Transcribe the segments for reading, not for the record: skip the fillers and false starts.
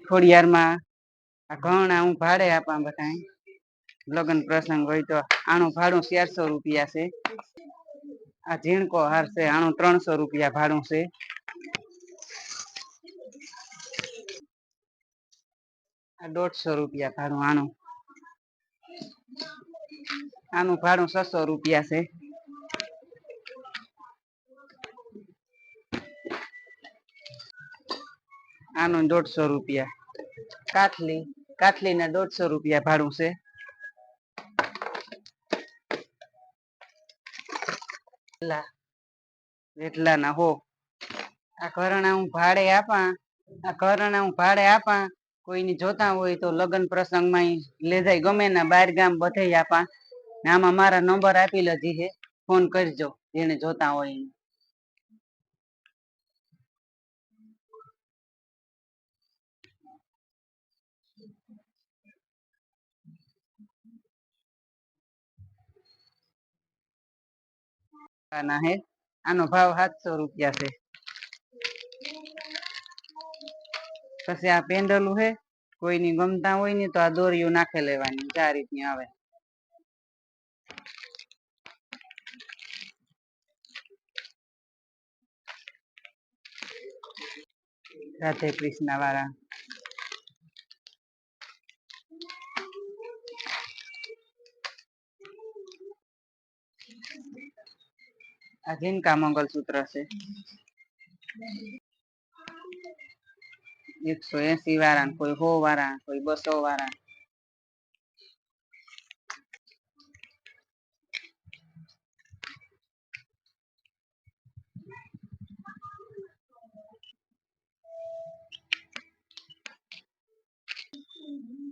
ખોડિયારમાં આ ઘણા હું ભાડે આપા બધા લગ્ન પ્રસંગ હોય તો આનું ભાડું 400 રૂપિયા છે. આ ઝીણકો હાર છે આનું 300 રૂપિયા ભાડું છે. આ 150 રૂપિયા ભાડું આનું ભાડું 600 રૂપિયા છે. આનું 150 રૂપિયા કાઠલી ના 150 રૂપિયા ભાડું છે. એટલા ના હો આ ઘરણા હું ભાડે આપા કોઈની જોતા હોય તો લગ્ન પ્રસંગમાં લઈ જાય ગમે ના બહાર ગામ બધે આપા. આમાં મારા નંબર આપી લીધી છે ફોન કરજો જેને જોતા હોય. આનો ભાવ 700 રૂપિયા છે. પછી આ પેન્ડલું હે કોઈની ગમતા હોય ને તો આ દોરીઓ નાખી લેવાની આ રીતની આવે. રાધે કૃષ્ણ વાળા આ ઝીણકા મંગલસૂત્ર છે. 180 વાળા કોઈ 100 વાળા કોઈ 200 વાળા.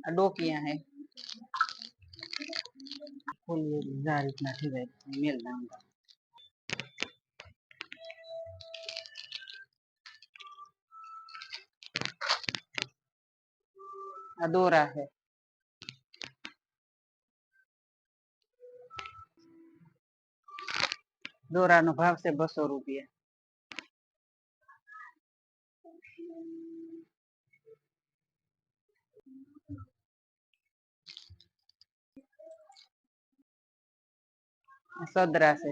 આ ડોકિયા હે આ દોરા હે દોરાનો ભાવ છે 200 રૂપિયા. સદરા છે